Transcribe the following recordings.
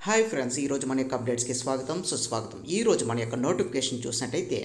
Hi friends, ఈరోజు మన యొక్క అప్డేట్స్కి స్వాగతం సుస్వాగతం. ఈరోజు మన యొక్క నోటిఫికేషన్ చూసినట్టయితే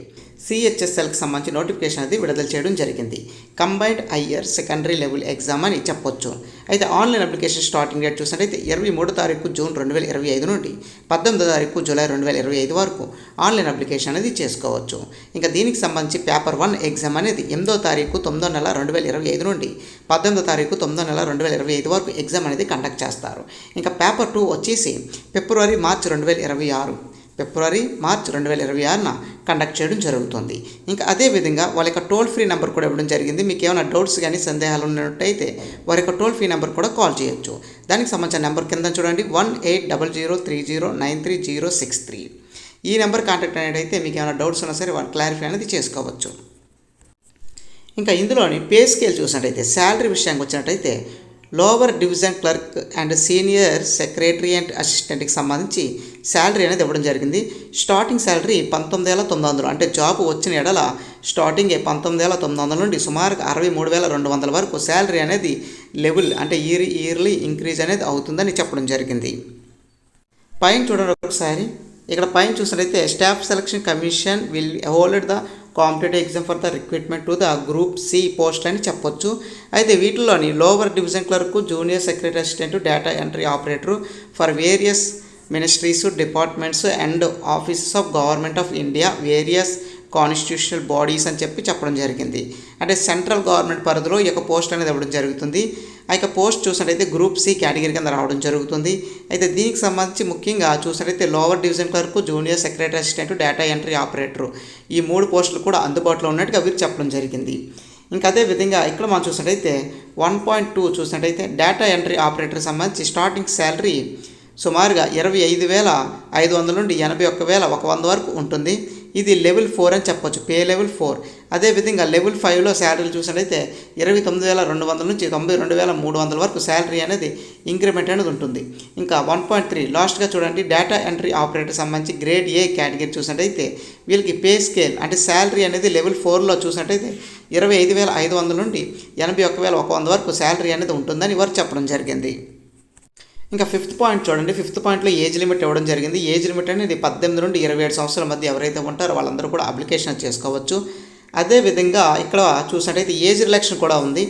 సిహెచ్ఎస్ఎల్కి సంబంధించి నోటిఫికేషన్ అనేది విడుదల చేయడం జరిగింది. Combined higher secondary level exam అని చెప్పొచ్చు. అయితే ఆన్లైన్ అప్లికేషన్ స్టార్టింగ్ డేట్ చూసినట్టయితే 23 తారీఖు జూన్ 2025 నుండి 18 తారీఖు జూలై 2025 వరకు ఆన్లైన్ అప్లికేషన్ అనేది చేసుకోవచ్చు. ఇంకా దీనికి సంబంధించి పేపర్ 1 ఎగ్జామ్ అనేది 8వ తారీఖు 9వ నెల 2025 నుండి 18వ తారీఖు 9వ నెల 2025 వరకు ఎగ్జామ్ అనేది కండక్ట్ చేస్తారు. ఇంకా పేపర్ 2 వచ్చేసి ఫిబ్రవరి మార్చ్ 2026న కండక్ట్ చేయడం జరుగుతుంది. ఇంకా అదేవిధంగా వాళ్ళ యొక్క టోల్ ఫ్రీ నెంబర్ కూడా ఇవ్వడం జరిగింది. మీకు ఏమైనా డౌట్స్ కానీ సందేహాలు ఉన్నట్టయితే వారి యొక్క టోల్ ఫ్రీ నెంబర్ కూడా కాల్ చేయొచ్చు. దానికి సంబంధించిన నెంబర్ కింద చూడండి 180030930663. ఈ నెంబర్ కాంటాక్ట్ అనేది మీకు ఏమైనా డౌట్స్ ఉన్నా సరే వాళ్ళు క్లారిఫై అనేది చేసుకోవచ్చు. ఇంకా ఇందులోని పే స్కేల్ చూసినట్టయితే శాలరీ విషయానికి వచ్చినట్టయితే lower division clerk and senior secretary and అసిస్టెంట్కి సంబంధించి శాలరీ అనేది ఇవ్వడం జరిగింది. స్టార్టింగ్ శాలరీ 19,900, అంటే జాబ్ వచ్చిన ఎడల స్టార్టింగ్ 19,900 నుండి సుమారుగా 63,200 వరకు శాలరీ అనేది లెవెల్ అంటే ఇయర్లీ ఇంక్రీజ్ అనేది అవుతుందని చెప్పడం జరిగింది. పైన చూడండి ఒకసారి, ఇక్కడ పైన చూసినట్లయితే staff selection commission will hold the competitive exam for the recruitment to the group C post అని చెప్పొచ్చు. అయితే వీటిలోని lower division clerk, junior secretary assistant, data entry operator for various ministries, departments and offices of government of India, various constitutional bodies అని చెప్పడం జరిగింది. అంటే central government పరిధిలో ఈ యొక్క పోస్ట్ అనేది ఇవ్వడం జరుగుతుంది. ఆ యొక్క పోస్ట్ చూసినట్టయితే గ్రూప్ సి కేటగిరీ కింద రావడం జరుగుతుంది. అయితే దీనికి సంబంధించి ముఖ్యంగా చూసినట్టయితే lower division clerk, junior secretary assistant, data entry operator ఈ 3 పోస్టులు కూడా అందుబాటులో ఉన్నట్టుగా వీరు చెప్పడం జరిగింది. ఇంకా అదేవిధంగా ఇక్కడ మనం చూసినట్టయితే 1.2 చూసినట్టయితే డేటా ఎంట్రీ ఆపరేటర్ సంబంధించి స్టార్టింగ్ శాలరీ సుమారుగా 25,500 నుండి 81,100 వరకు ఉంటుంది. ఇది లెవెల్ 4 అని చెప్పొచ్చు, పే లెవెల్ 4. అదేవిధంగా లెవెల్ 5లో శాలరీలు చూసినట్టయితే 29,200 నుంచి 92,300 వరకు శాలరీ అనేది ఇంక్రిమెంట్ అనేది ఉంటుంది. ఇంకా 1.3 లాస్ట్గా చూడండి, డేటా ఎంట్రీ ఆపరేటర్ సంబంధించి గ్రేడ్ ఏ కేటగిరీ చూసినట్టయితే వీళ్ళకి పే స్కేల్ అంటే శాలరీ అనేది లెవెల్ 4లో చూసినట్టయితే 25,500 నుండి 81,100 వరకు శాలరీ అనేది ఉంటుందని వారు చెప్పడం జరిగింది. ఇంకా 5th పాయింట్ చూడండి, 5th పాయింట్లో ఏజ్ లిమిట్ ఇవ్వడం జరిగింది. ఏజ్ లిమిట్ అనేది 18 నుండి 27 సంవత్సరాల మధ్య ఎవరైతే ఉంటారో వాళ్ళందరూ కూడా అప్లికేషన్ చేసుకోవచ్చు. అదేవిధంగా ఇక్కడ చూసినట్టయితే ఏజ్ రిలాక్షన్ కూడా ఉంది.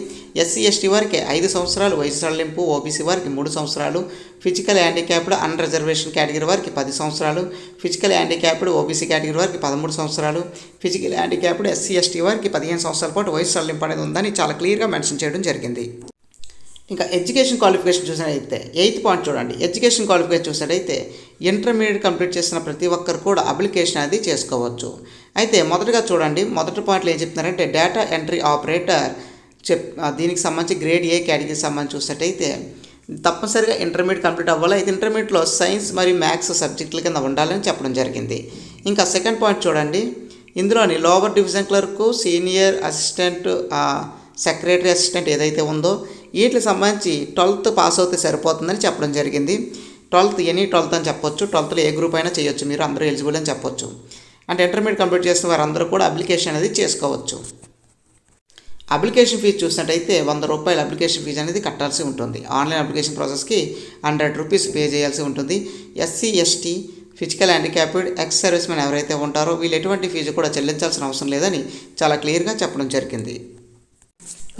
ఎస్సీ ఎస్టీ వారికి 5 సంవత్సరాలు వయసు సడలింపు, ఓబీసీ వారికి 3 సంవత్సరాలు, ఫిజికల్ హ్యాండిక్యాప్డ్ అన్ రిజర్వేషన్ కేటగిరీ వారికి 10 సంవత్సరాలు, ఫిజికల్ హ్యాండిక్యాప్డ్ ఓబీసీ కేటగిరీ వారికి 13 సంవత్సరాలు, ఫిజికల్ హ్యాండిక్యాప్డ్ ఎస్సీ ఎస్టీ వారికి 15 సంవత్సరాల పాటు వయసు సడలింపు అనేది ఉందని చాలా క్లియర్గా మెన్షన్ చేయడం జరిగింది. ఇంకా ఎడ్యుకేషన్ క్వాలిఫికేషన్ చూసినట్టయితే 8th పాయింట్ చూడండి, ఎడ్యుకేషన్ క్వాలిఫికేషన్ చూసినట్టయితే ఇంటర్మీడియట్ కంప్లీట్ చేసిన ప్రతి ఒక్కరు కూడా అప్లికేషన్ అది చేసుకోవచ్చు. అయితే మొదటగా చూడండి, మొదటి పాయింట్లో ఏం చెప్తున్నారంటే డేటా ఎంట్రీ ఆపరేటర్ దీనికి సంబంధించి గ్రేడ్ ఏ కేటగిరీకి సంబంధించి చూసినట్టయితే తప్పనిసరిగా ఇంటర్మీడియట్ కంప్లీట్ అవ్వాలి. అయితే ఇంటర్మీడియట్లో సైన్స్ మరియు మ్యాథ్స్ సబ్జెక్టుల కింద ఉండాలని చెప్పడం జరిగింది. ఇంకా సెకండ్ పాయింట్ చూడండి, ఇందులోని lower division clerk, senior assistant, secretary assistant ఏదైతే ఉందో వీటికి సంబంధించి 12th పాస్ అవుతే సరిపోతుందని చెప్పడం జరిగింది. 12th ఎనీ 12th అని చెప్పొచ్చు. 12thలో ఏ గ్రూప్ అయినా చేయొచ్చు, మీరు అందరూ ఎలిజిబుల్ అని చెప్పొచ్చు. అంటే ఇంటర్మీడియట్ కంప్లీట్ చేసిన వారందరూ కూడా అప్లికేషన్ అనేది చేసుకోవచ్చు. అప్లికేషన్ ఫీజు చూసినట్టయితే 100 రూపాయల అప్లికేషన్ ఫీజు అనేది కట్టాల్సి ఉంటుంది. ఆన్లైన్ అప్లికేషన్ ప్రాసెస్కి 100 రూపీస్ పే చేయాల్సి ఉంటుంది. SC ST, physical handicapped, ex service men ఎవరైతే ఉంటారో వీళ్ళు ఎటువంటి ఫీజు కూడా చెల్లించాల్సిన అవసరం లేదని చాలా క్లియర్గా చెప్పడం జరిగింది.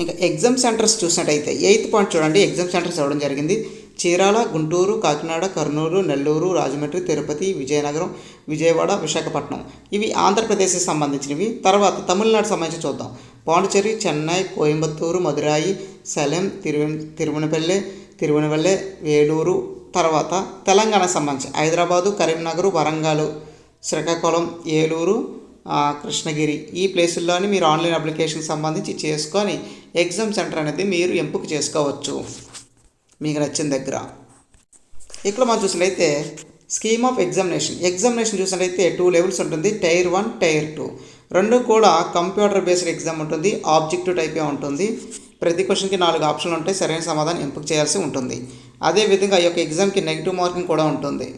ఇంకా ఎగ్జామ్ సెంటర్స్ చూసినట్టయితే 8th పాయింట్ చూడండి, ఎగ్జామ్ సెంటర్స్ ఇవ్వడం జరిగింది. చీరాల, గుంటూరు, కాకినాడ, కర్నూలు, నెల్లూరు, రాజమండ్రి, తిరుపతి, విజయనగరం, విజయవాడ, విశాఖపట్నం ఇవి ఆంధ్రప్రదేశ్కి సంబంధించినవి. తర్వాత తమిళనాడు సంబంధించి చూద్దాం. పాండిచేరి, చెన్నై, కోయంబత్తూరు, మదురాయి, సలెం, తిరువనవెల్లె, వేలూరు. తర్వాత తెలంగాణకు సంబంధించి హైదరాబాదు, కరీంనగర్, వరంగల్, శ్రీకాకుళం, ఏలూరు, కృష్ణగిరి ఈ ప్లేసుల్లోని మీరు ఆన్లైన్ అప్లికేషన్ సంబంధించి చేసుకొని ఎగ్జామ్ సెంటర్ అనేది మీరు ఎంపిక చేసుకోవచ్చు మీకు నచ్చిన దగ్గర. ఇక్కడ మనం చూసినట్లయితే స్కీమ్ ఆఫ్ ఎగ్జామినేషన్ చూసినట్లయితే 2 లెవెల్స్ ఉంటుంది, టైర్ 1, టైర్ 2. రెండు కూడా కంప్యూటర్ బేస్డ్ ఎగ్జామ్ ఉంటుంది, ఆబ్జెక్టివ్ టైపే ఉంటుంది. ప్రతి క్వశ్చన్కి 4 ఆప్షన్లు ఉంటాయి, సరైన సమాధానం ఎంపిక చేయాల్సి ఉంటుంది. అదేవిధంగా ఈ యొక్క ఎగ్జామ్కి నెగిటివ్ మార్కింగ్ కూడా ఉంటుంది.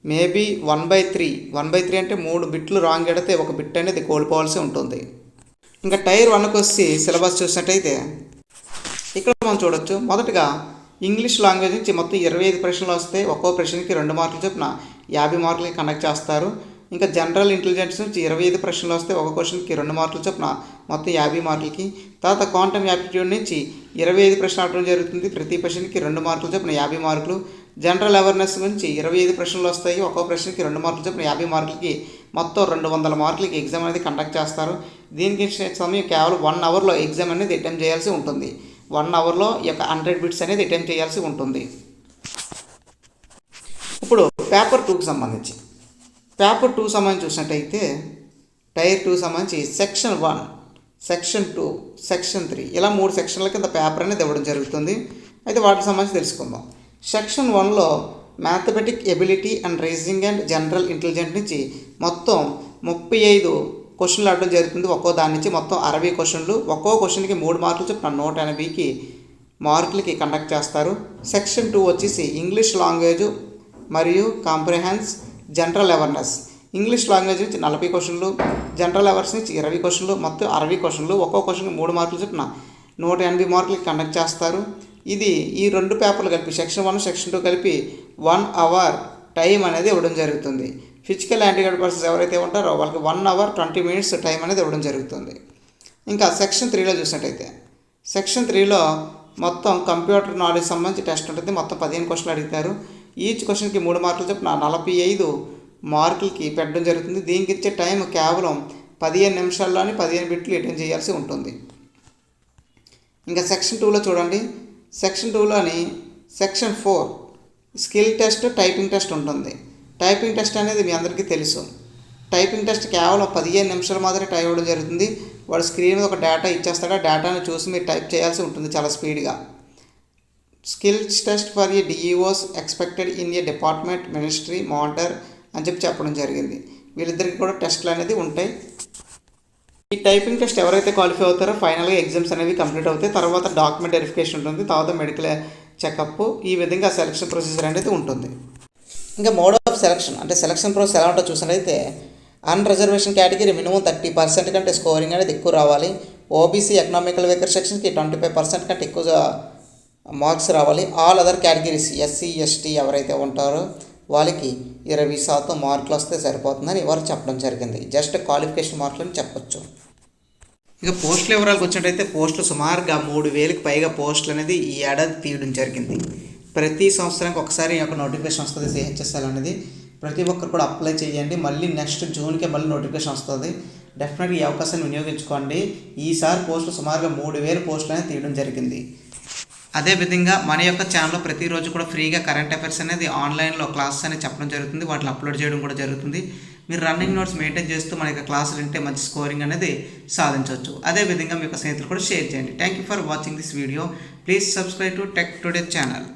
మేబీ 1/3 అంటే 3 బిట్లు రాంగ్ ఎడితే 1 బిట్ అనేది కోల్పోవాల్సి ఉంటుంది. ఇంకా టైర్ 1కి వచ్చి సిలబస్ చూసినట్టయితే ఇక్కడ మనం చూడొచ్చు. మొదటగా ఇంగ్లీష్ లాంగ్వేజ్ నుంచి మొత్తం 25 ప్రశ్నలు వస్తాయి. ఒక్కో ప్రశ్నకి 2 మార్కులు చొప్పున 50 మార్కులకి కండక్ట్ చేస్తారు. ఇంకా జనరల్ ఇంటెలిజెన్స్ నుంచి 25 ప్రశ్నలు వస్తాయి. ఒక క్వశ్చన్కి 2 మార్కులు చొప్పున మొత్తం 50 మార్కులకి. తర్వాత క్వాంటమ్ యాప్టిట్యూడ్ నుంచి 25 ప్రశ్నలు అడగడం జరుగుతుంది. ప్రతి ప్రశ్నకి 2 మార్కులు చొప్పున 50 మార్కులు. జనరల్ అవేర్నెస్ నుంచి 25 ప్రశ్నలు వస్తాయి. ఒక్కో ప్రశ్నకి 2 మార్కులు చొప్పున 50 మార్కులకి మొత్తం 200 మార్కులకి ఎగ్జామ్ అనేది కండక్ట్ చేస్తారు. దీనికి సమయం కేవలం 1 అవర్లో ఎగ్జామ్ అనేది అటెంప్ట్ చేయాల్సి ఉంటుంది. 1 అవర్లో ఈ యొక్క 100 బిట్స్ అనేది అటెంప్ట్ చేయాల్సి ఉంటుంది. ఇప్పుడు పేపర్ 2కి సంబంధించి చూసినట్టయితే టైర్ 2 సంబంధించి సెక్షన్ 1, సెక్షన్ 2, సెక్షన్ 3 ఇలా 3 సెక్షన్ల కింద పేపర్ అనేది ఇవ్వడం జరుగుతుంది. అయితే వాటికి సంబంధించి తెలుసుకుందాం. సెక్షన్ 1లో mathematic ability and reasoning and general intelligence నుంచి మొత్తం 35 క్వశ్చన్లు అడగడం జరుగుతుంది. ఒక్కో దాని నుంచి మొత్తం 60 క్వశ్చన్లు. ఒక్కో క్వశ్చన్కి 3 మార్కులు చొప్పున 180 మార్కులకి కండక్ట్ చేస్తారు. సెక్షన్ 2 వచ్చేసి ఇంగ్లీష్ లాంగ్వేజ్ మరియు కాంప్రిహెన్స్ జనరల్ అవేర్నెస్. ఇంగ్లీష్ లాంగ్వేజ్ నుంచి 40 క్వశ్చన్లు, జనరల్ అవేర్నెస్ నుంచి 20 క్వశ్చన్లు, మొత్తం 60 క్వశ్చన్లు. ఒక్కో క్వశ్చన్కి 3 మార్కులు చొప్పున 180 మార్కులకి కండక్ట్ చేస్తారు. ఇది ఈ 2 పేపర్లు కలిపి సెక్షన్ 1, సెక్షన్ 2 కలిపి 1 అవర్ టైం అనేది ఇవ్వడం జరుగుతుంది. ఫిజికల్ హ్యాండిక్యాప్డ్ పర్సన్స్ ఎవరైతే ఉంటారో వాళ్ళకి 1 అవర్ 20 మినిట్స్ టైం అనేది ఇవ్వడం జరుగుతుంది. ఇంకా సెక్షన్ 3లో చూసినట్టయితే సెక్షన్ 3లో మొత్తం కంప్యూటర్ నాలెడ్జ్ సంబంధించి టెస్ట్ ఉంటుంది. మొత్తం 15 క్వశ్చన్లు అడుగుతారు. ఈచ్ క్వశ్చన్కి 3 మార్కులు చొప్పున 45 మార్కులకి పెట్టడం జరుగుతుంది. దీనికి ఇచ్చే టైం కేవలం 15 నిమిషాల్లోని 15 బిట్లు అటెండ్ చేయాల్సి ఉంటుంది. ఇంకా సెక్షన్ 2లో చూడండి. సెక్షన్ 2లోని section 4 skill test, typing test ఉంటుంది. టైపింగ్ టెస్ట్ అనేది మీ అందరికీ తెలుసు. టైపింగ్ టెస్ట్ కేవలం 15 నిమిషాలు మాత్రమే టైం ఇవ్వడం జరుగుతుంది. వాడు స్క్రీన్ మీద ఒక డేటా ఇచ్చేస్తాడు. ఆ డేటాను చూసి మీరు టైప్ చేయాల్సి ఉంటుంది చాలా స్పీడ్గా. Skills test for a DEOs expected in a department, ministry, monitor అని చెప్పడం జరిగింది. వీళ్ళిద్దరికి కూడా టెస్ట్లు అనేది ఉంటాయి. ఈ టైపింగ్ టెస్ట్ ఎవరైతే క్వాలిఫై అవుతారో ఫైనల్గా ఎగ్జామ్స్ అనేవి కంప్లీట్ అవుతాయి. తర్వాత డాక్యుమెంట్ వెరిఫికేషన్ ఉంటుంది. తర్వాత మెడికల్ చెకప్. ఈ విధంగా సెలక్షన్ ప్రొసీజర్ అనేది ఉంటుంది. ఇంకా మోడ్ ఆఫ్ సెలక్షన్ అంటే సెలక్షన్ ప్రాసెస్ ఎలా ఉంటుందో చూసినట్లయితే అన్రిజర్వేషన్ కేటగిరీ మినిమం 30% కంటే స్కోరింగ్ అనేది ఎక్కువ రావాలి. ఓబీసీ ఎకనామికల్ వీకర్ సెక్షన్కి 25% కంటే ఎక్కువ మార్క్స్ రావాలి. All other categories SC, ST ఎవరైతే ఉంటారో వాళ్ళకి 20% మార్కులు వస్తే సరిపోతుందని వారు చెప్పడం జరిగింది. జస్ట్ క్వాలిఫికేషన్ మార్కులని చెప్పొచ్చు. ఇక పోస్టుల వివరాలకు వచ్చినట్టయితే పోస్టులు సుమారుగా 3000కి పైగా పోస్టులు అనేది ఈ ఏడాది తీయడం జరిగింది. ప్రతి సంవత్సరానికి ఒకసారి ఈ యొక్క నోటిఫికేషన్ వస్తుంది సిహెచ్ఎస్ఎల్ అనేది. ప్రతి ఒక్కరు కూడా అప్లై చేయండి. మళ్ళీ నెక్స్ట్ జూన్కే మళ్ళీ నోటిఫికేషన్ వస్తుంది. డెఫినెట్గా ఈ అవకాశాన్ని వినియోగించుకోండి. ఈసారి పోస్టులు సుమారుగా 3000 పోస్టులు అనేది తీయడం జరిగింది. అదేవిధంగా మన యొక్క ఛానల్లో ప్రతిరోజు కూడా ఫ్రీగా కరెంట్ అఫైర్స్ అనేది ఆన్లైన్లో క్లాసెస్ అనేది చెప్పడం జరుగుతుంది. వాటిని అప్లోడ్ చేయడం కూడా జరుగుతుంది. మీరు రన్నింగ్ నోట్స్ మెయింటైన్ చేస్తూ మన యొక్క క్లాసులు వింటే మంచి స్కోరింగ్ అనేది సాధించవచ్చు. అదేవిధంగా మీ యొక్క స్నేహితులు కూడా షేర్ చేయండి. Thank you for watching this video. Please subscribe to tech today channel.